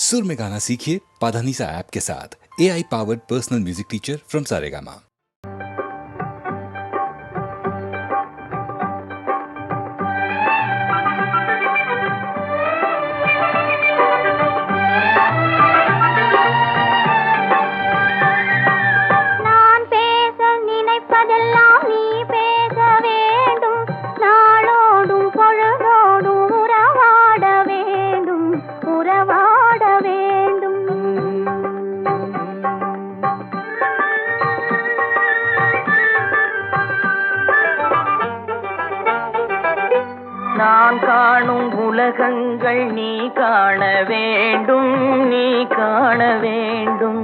सुर में गाना सीखिए पाधानीसा ऐप के साथ। AI powered personal music teacher from Saregama. நான் காணும் உலகங்கள் நீ காண வேண்டும், நீ காண வேண்டும்.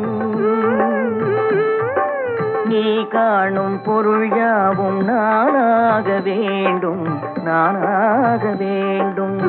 நீ காணும் பொருள் யாவும் நானாக வேண்டும், நானாக வேண்டும்.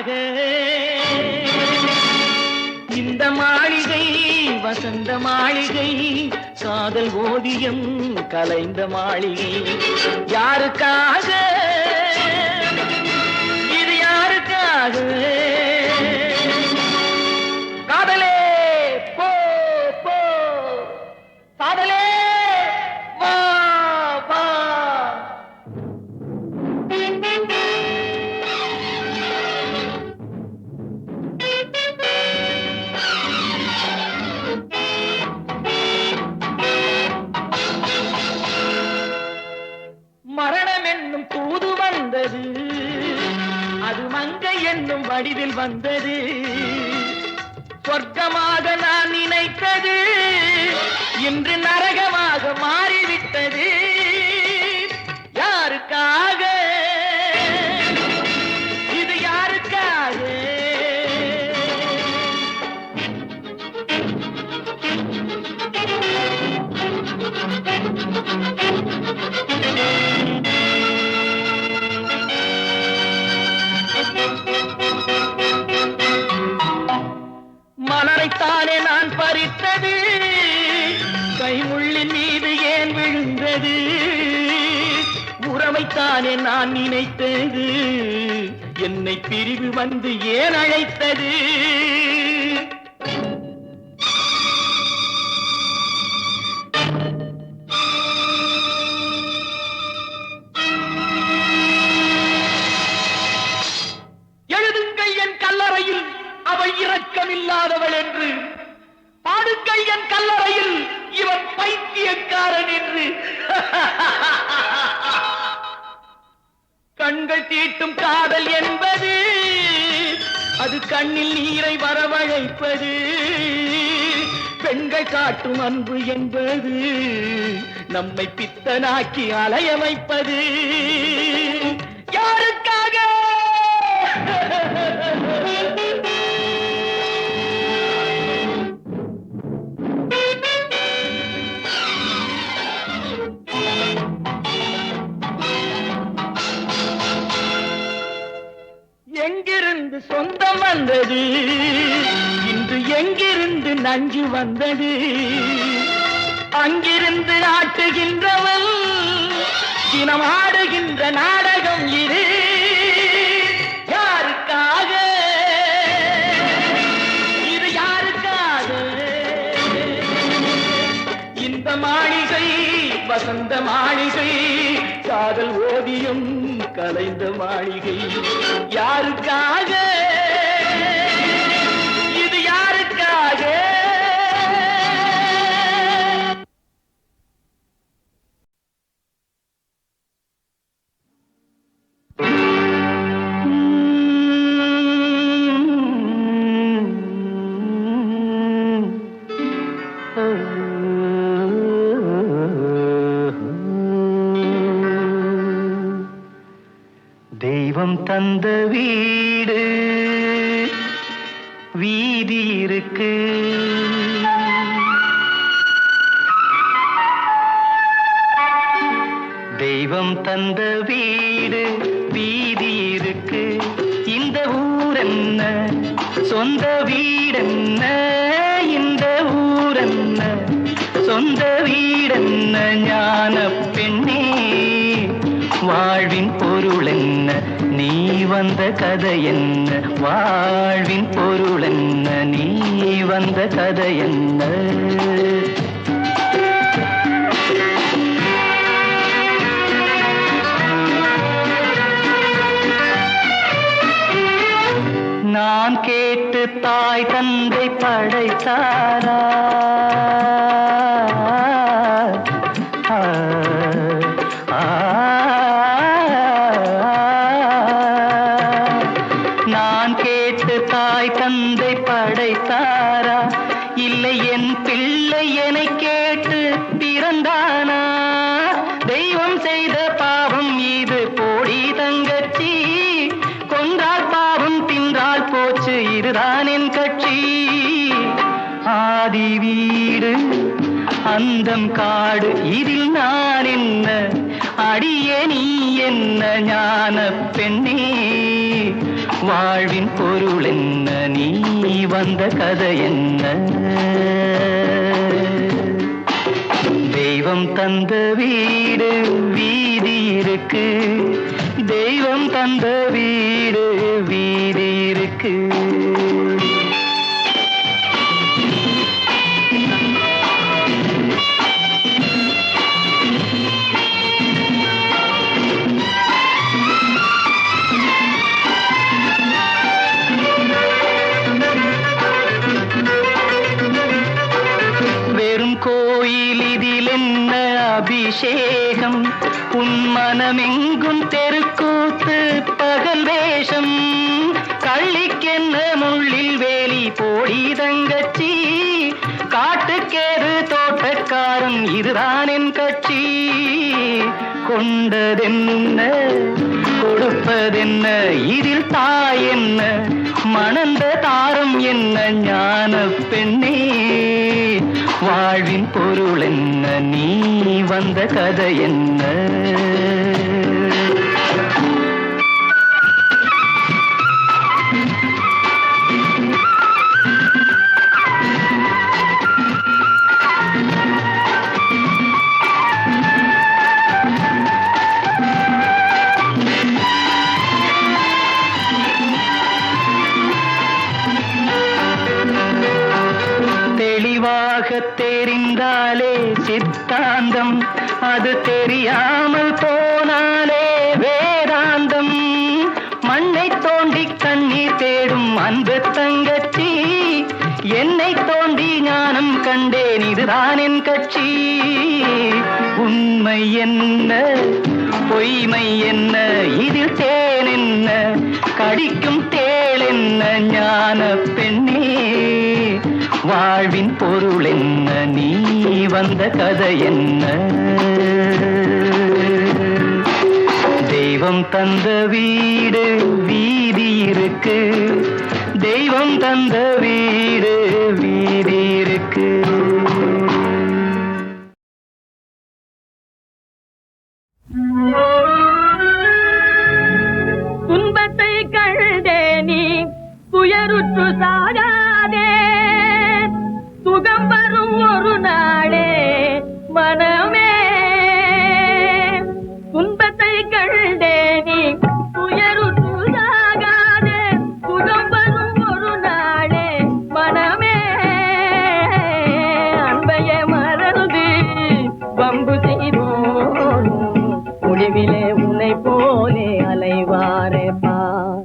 யாருக்காக இந்த மாளிகை வசந்த மாளிகை காதல் ஓவியம் கலைந்த மாளிகை யாருக்காக இது யாருக்காக காதலே போ போ காதலே வா வா மரணம் என்னும் தூது வந்தது அது மங்கை என்னும் வடிவில் வந்தது சொர்க்கமாக நான் நினைத்தது இன்று நரகமாக மாறிவிட்டது யாருக்காக இது யாருக்காக மலரைத்தானே நான் பறித்தது கைமுள்ளின் மீது ஏன் விழுந்தது உறவைத்தானே நான் நினைத்தது என்னை பிரிவு வந்து ஏன் அழைத்தது எழுதுங்கள் என் கல்லறையில் அவள் இரக்கமில்லாதவள் என்று பாடுங்கள் என் கல்லறையில் இவன் பைத்தியக்காரன் என்று கண்கள் தீட்டும் காதல் என்பது அது கண்ணில் நீரை வரவழைப்பது பெண்கள் காட்டும் அன்பு என்பது நம்மை பித்தனாக்கி அலைய வைப்பது யாருக்காக எங்கிருந்து சொந்தம் வந்தது இன்று எங்கிருந்து நஞ்சு வந்தது அங்கிருந்து ஆட்டுகின்றவன் தினம் ஆடுகின்ற நாடகம் இது யாருக்காக இது யாருக்காக இந்த மாளிகை வசந்த மாளிகை காதல் ஓவியம் கலைந்த மாளிகை யாருக்காக இது யாருக்காக தெய்வம் தந்த வீடு வீதி இருக்கு தெய்வம் தந்த வீடு வீதி இருக்கு இந்த ஊரென்ன சொந்த வீடென்ன இந்த ஊரென்ன சொந்த வீடென்ன ஞான பெண்ணே வாழ்வின் பொருள் என்ன நீ வந்த கதை என்ன வாழ்வின் பொருள் என்ன நீ வந்த கதை என்ன நான் கேட்டு தாய் தந்தை படைத்தாரா நான் கேட்டு தாய் தந்தை படைத்தாரா இல்லை என் பிள்ளை என்னை கேட்டு பிறந்தானா தெய்வம் செய்த பாவம் இது போடி தங்கச்சி கொன்றால் பாவம் தின்றால் போச்சு இதுதான் என் கட்சி ஆதி வீடு அந்தம் காடு இதில் நான் என்ன அடியே நீ என்ன ஞான பெண்ணே வாழ்வின் பொருள் என்ன நீ வந்த கதை என்ன தெய்வம் தந்த வீடு வீதி இருக்கு தெய்வம் தந்த வீடு வீதி இருக்கு கோயில் இதில் என்ன அபிஷேகம் உன் மனமெங்கும் தெருக்கூத்து பகல் வேஷம் கள்ளிக்கென்ன முள்ளில் வேலி போடி தங்கச்சி காட்டுக்கேறு தோட்டக்காரன் இதுதான் என் கட்சி கொண்டதென்ன கொடுப்பதென்ன இதில் தாய் என்ன மணந்த தாரம் என்ன ஞான பெண்ணே வாழ்வின் பொருள் என்ன நீ வந்த கதை என்ன தெளிவாக தெரிந்தாலே சித்தாந்தம் அது தெரியாமல் போனாலே வேதாந்தம் மண்ணை தோண்டி கண்ணீர் தேடும் அன்பு தங்கச்சி என்னை தோண்டி ஞானம் கண்டேன் இதுதான் என் கட்சி உண்மை என்ன பொய்மை என்ன இதில் தேன் என்ன கடிக்கும் தேள் என்ன ஞான பெண்ணே வாழ்வின் பொருள் என்ன நீ வந்த கதை என்ன தெய்வம் தந்த வீடு வீதி இருக்கு தெய்வம் தந்த வீடு வீதி இருக்கு துன்பத்தை கண்டே நீ துயருற்று சாகாதே சுகம் வரும் ஒரு நாளே மனமே துன்பத்தை கண்டே நீ துயருற்று சாகாதே சுகம் வரும் ஒரு நாளே மனமே அன்பைய மறந்து வம்பு செய்தோம் முடிவிலே உன்னை போலே அலைவாரே பார்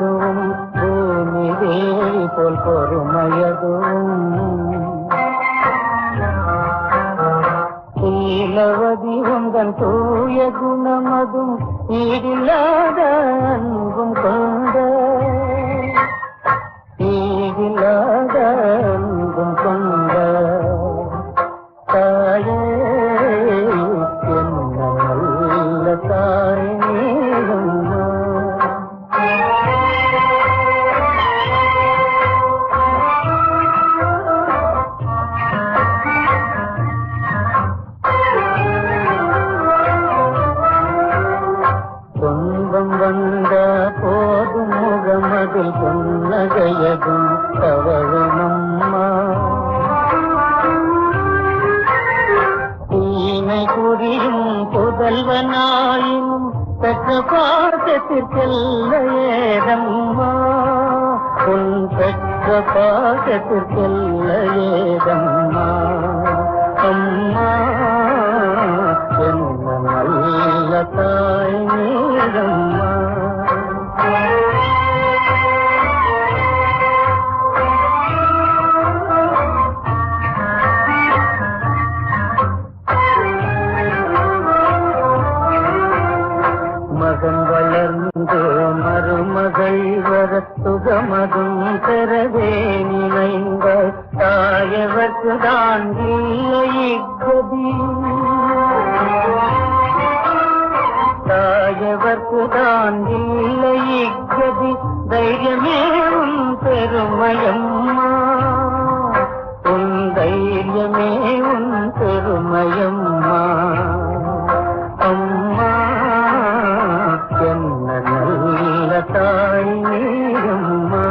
அதுவும் பூமி தேவி போல் பொறுமையதுவும் சீலவதி உந்தன் தூய குணமதும் ஈடில்லாத அன்பும் கொண்ட ஈடில்லாத அன்பும் கொண்ட தாயே என்ன நல்ல தாய் நீயம்மா. துன்பம் வந்த போதும் முகமதில் புன்னகையதும் தவழுமம்மா. தீமை புரியும் புதல்வனாயினும் பெற்ற பாசத்திற்கெல்ல ஏதம்மா. உன் பெற்ற பாசத்திற்கெல்ல ஏதம்மா. அம்மா என்ன நல்ல தாய் நீரம்மா. மகன் வளர்ந்து மருமகள் வரத்துகமதும் பெறவே நினைந்த தாயவர்க்கு தான் இல்லை கதி. தாயவர்க்கு தான் இல்லை கதி. தைரியமே உன் பெருமையம்மா. உன் தைரியமே உன் பெருமையம்மா. அம்மா என்ன நல்ல தாய் நீயம்மா.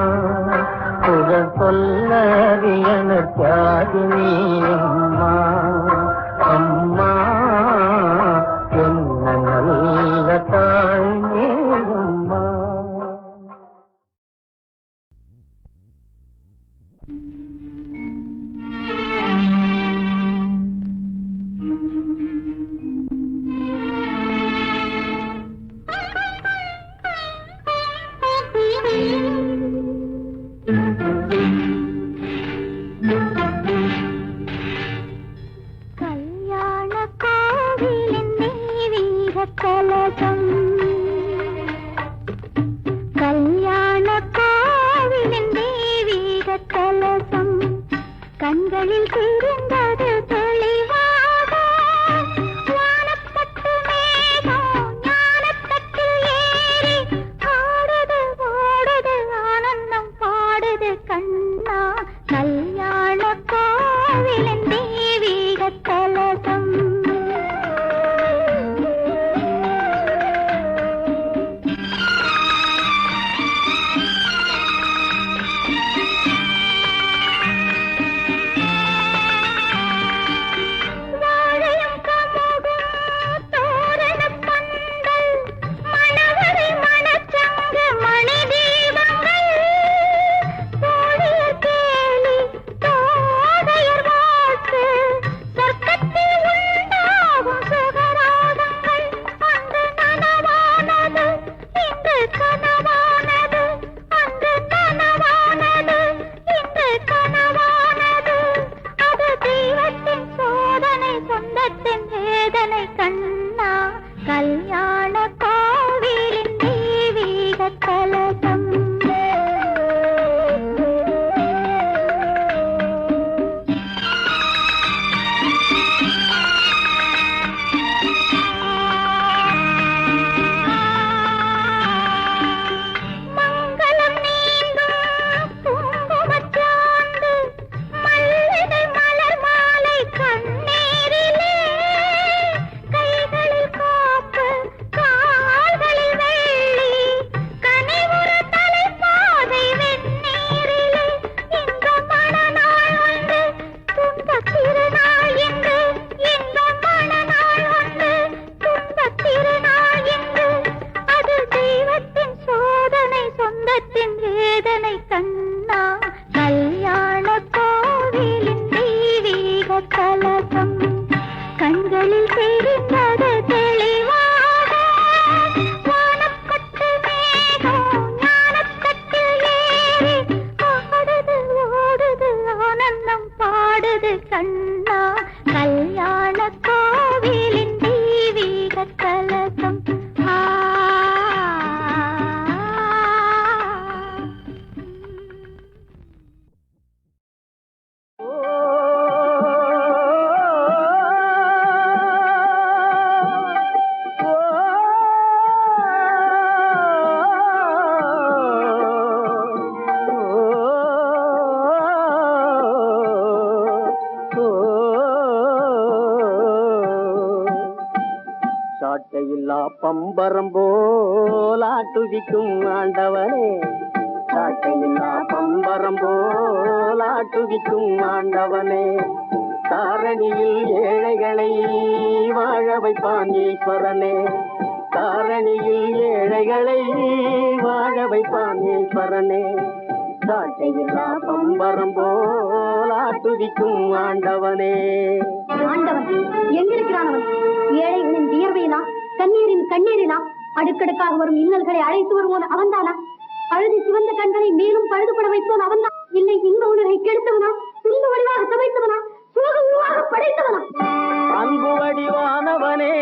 புகழ் சொல்லறியன தியாகி நீயம்மா. அம்மா என்ன நல்ல தாய் நீயம்மா. கல்யாண கோவிலின் தெய்வீக கலசம். கல்யாண கோவிலின் தெய்வீக கலசம். கண்களில் தெரிந்தது தெளிவாக. வானப்பட்டு மேகம் ஞானத்தட்டில் ஏறி ஆடுது ஓடுது ஆனந்தம் பாடுது கண்ணா. கல்யாண கோவிலின் தெய்வீக கலசம். வாழையும் கமுகும் தோரணப் பந்தல் மணவரை மணச்சங்கு மணி தீபங்கள். தோழியர் கேலி தோகையர் வாக்கு சொர்க்கத்தில் உண்டாகும் சுகராகங்கள். அன்று நனவானது இன்று கனவானது. அன்று நனவானது இன்று கனவானது. அது தெய்வத்தின் சோதனை சொந்தத்தின் வேதனை கண்ணா. கல்யாண கோவிலின் தெய்வீக கலசம். மங்களம் நீங்கும் குங்குமச்சாந்து மல்லிகை மலர் மாலை கண்ணீரிலே. கைகளில் காப்பு கால்களில் வெள்ளி கனிவுற தலைப்பாதை வெந்நீரிலே. இந்த மணநாள் ஒன்று துன்பத் திருநாள் என்று. இந்த மணநாள் ஒன்று துன்பத் திருநாள் என்று. அது தெய்வத்தின் சோதனை சொந்தத்தின் வேதனை கண்ணா. கல்யாண கோவிலின் தெய்வீக கலசம். கண்களில் தெரிந்தது தெளிவாக. வானப்பட்டு மேகம் ஞானத்த சாட்டையில்லா பம்பரம் போல் ஆட்டுவிக்கும் ஆண்டவனே, சாட்டையில்லா பம்பரம் போல் ஆட்டுவிக்கும் ஆண்டவனே, தாரணியில் ஏழைகளை வாழ வைப்பான் ஈஸ்வரனே, தாரணியில் ஏழைகளை வாழ வைப்பான் ஈஸ்வரனே, சாட்டையில்லா பம்பரம் போல் ஆட்டுவிக்கும் ஆண்டவனே. ஆண்டவன் எங்கிருக்கிறானவன்? ஏழைகளின் வியர்வையினா, கண்ணீரின் கண்ணீரினா, அடுக்கடுக்காக வரும் இன்னல்களை அழைத்து வருவோன் அவன்தானா? அழுது சிவந்த கண்களை மேலும் பழுதுபட வைப்போன் அவன்தான். இல்லை இன்ப உலகை கெடுத்தவனா, துன்ப வடிவாக சமைத்தவனா, சோக உருவாக படைத்தவனா? அன்பு வடிவானவனே,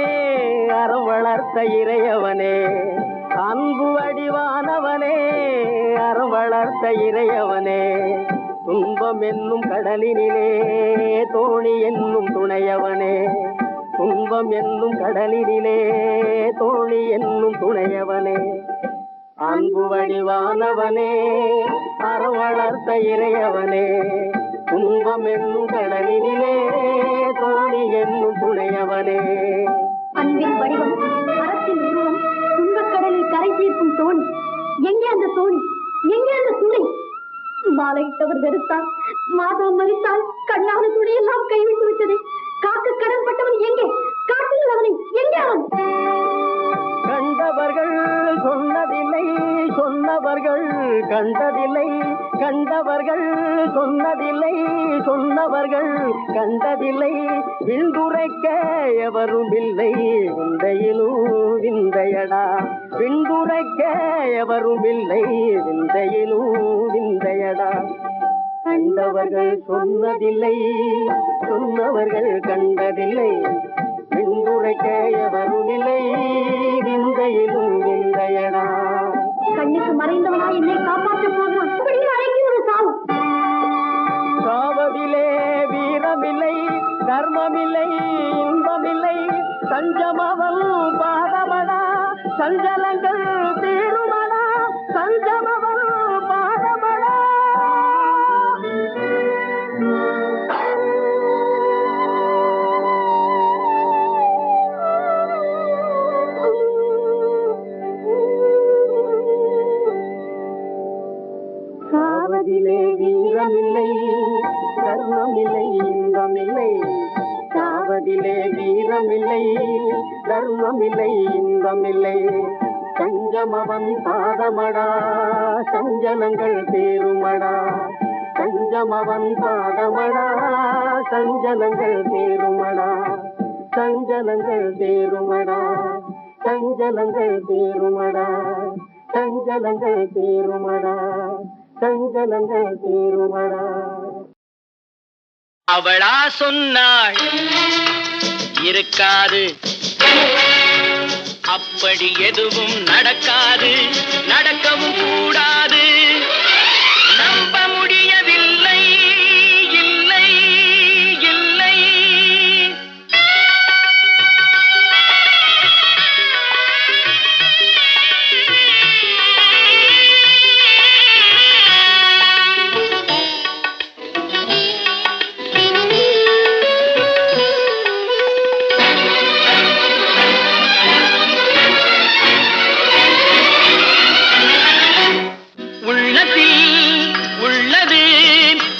அறம் வளர்த்த இறையவனே, அன்பு வடிவானவனே, அறம் வளர்த்த இறையவனே, துன்பம் என்னும் கடலினிலே தோணி என்னும் துணையவனே, துன்பம் என்னும் கடலினிலே தோணி என்னும் துணையவனே, அன்பு வடிவானவனே, அறம் வளர்த்த இறையவனே, துன்பம் என்னும் கடலினிலே தோணி என்னும் துணையவனே. அன்பின் வடிவம், அறத்தின் உருவம், துன்பக் கடலில் கரை தீர்க்கும் தோணி. எங்கே அந்த தோணி? எங்கே அந்த துணை? மாலையிட்டவர் வெறுத்தால், மாதம் மதித்தால், கண்ணான துணையெல்லாம் கைவிட்டு விட்டது. காக்க கடன்பட்டவன் எங்கே? காட்டுங்கள் அவனை. எங்கே அவன்? கண்டவர்கள் சொன்னதில்லை, சொன்னவர்கள் கண்டதில்லை, கண்டவர்கள் சொன்னதில்லை, சொன்னவர்கள் கண்டதில்லை, விண்துரைக்க எவரும் இல்லை விந்தையிலும் விந்தையடா, விண்துரைக்க எவரும் இல்லை விந்தையிலும் விந்தையடா, கண்டவர்கள் சொன்னதில்லை, சொன்னவர்கள் கண்டதில்லை, விண்துரைக்க எவரும் இல்லை விந்தையிலும் விந்தையடா. கண்ணுக்கு மறைந்தவனா என்னை காப்பாற்றப் போகிறான். ஒரு சாவு. சாவதிலே வீரமில்லை, தர்மமில்லை, இன்பமில்லை, சஞ்சமவன் பாதமடா, சஞ்சலங்கள் தீருமடா, சஞ்சமவன் பாதமடா. சாவதிலே வீரமில்லை, தர்மமில்லை, இன்பமில்லை, சாவதிலே வீரமில்லை, தர்மமில்லை, இன்பமில்லை, சஞ்சமவன் பாதமடா, சஞ்சலங்கள் தீருமடா, சஞ்சமவன் பாதமடா, சஞ்சலங்கள் தீருமடா, சஞ்சலங்கள் தீருமடா, சஞ்சலங்கள் தீருமடா, சஞ்சலங்கள் தீருமடா, சஞ்சலங்கள் தீருமடா. அவளா சொன்னாள் இருக்காது, அப்படி எதுவும் நடக்காது, நடக்கவும் கூடாது, நம்ப முடியவில்லை, இல்லை இல்லை.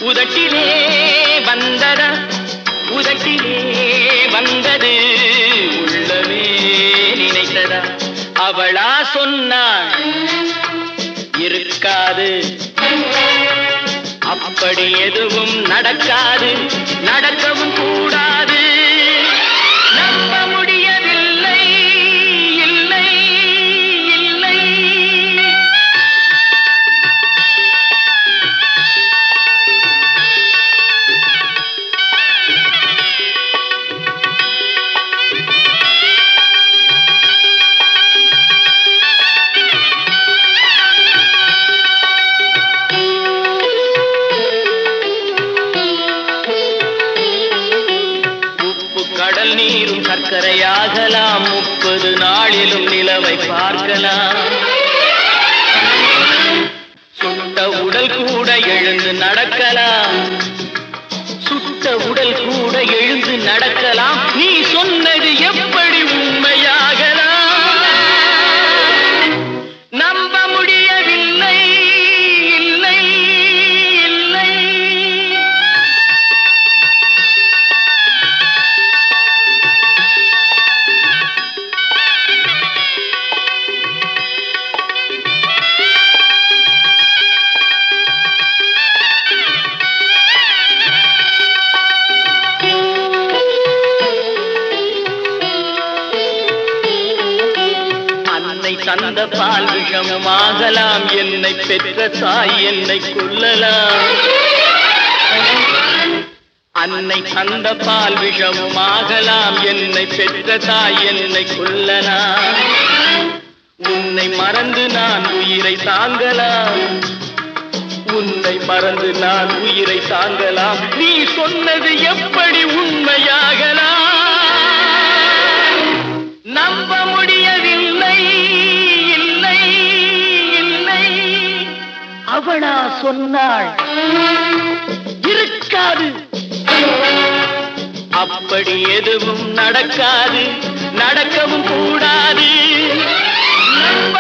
உதட்டிலே வந்ததா, உதட்டிலே வந்தது, உள்ளமே நினைத்ததா, அவளா சொன்னாள் இருக்காது, அப்படி எதுவும் நடக்காது, நடக்கவும் கூடாது, நம்ப முடியவில்லை, இல்லை இல்லை. கடல் நீரும் சர்க்கரையாகலாம், 30 நாளிலும் நிலவை பார்க்கலாம், சுட்ட உடல் கூட எழுந்து நடக்கலாம், சுட்ட உடல் கூட எழுந்து நடக்கலாம், நீ சொன்னது எப்படி உண்மையாகலாம்? தந்த பால் விஷமும் ஆகலாம், என்னை பெற்ற தாய் என்னை கொல்லலாம். அன்னை தந்த பால் விஷமும் ஆகலாம், என்னை பெற்ற தாய் என்னை கொல்லலாம். உன்னை மறந்து நான் உயிரை தாங்கலாம், உன்னை மறந்து நான் உயிரை தாங்கலாம். நீ சொன்னது எப்படி உண்மையாகலாம்? நம்ப முடியவில்லை, இல்லை இல்லை. அவளா சொன்னாள், இருக்காது, அப்படி எதுவும் நடக்காது, நடக்கவும் கூடாது. நம்ப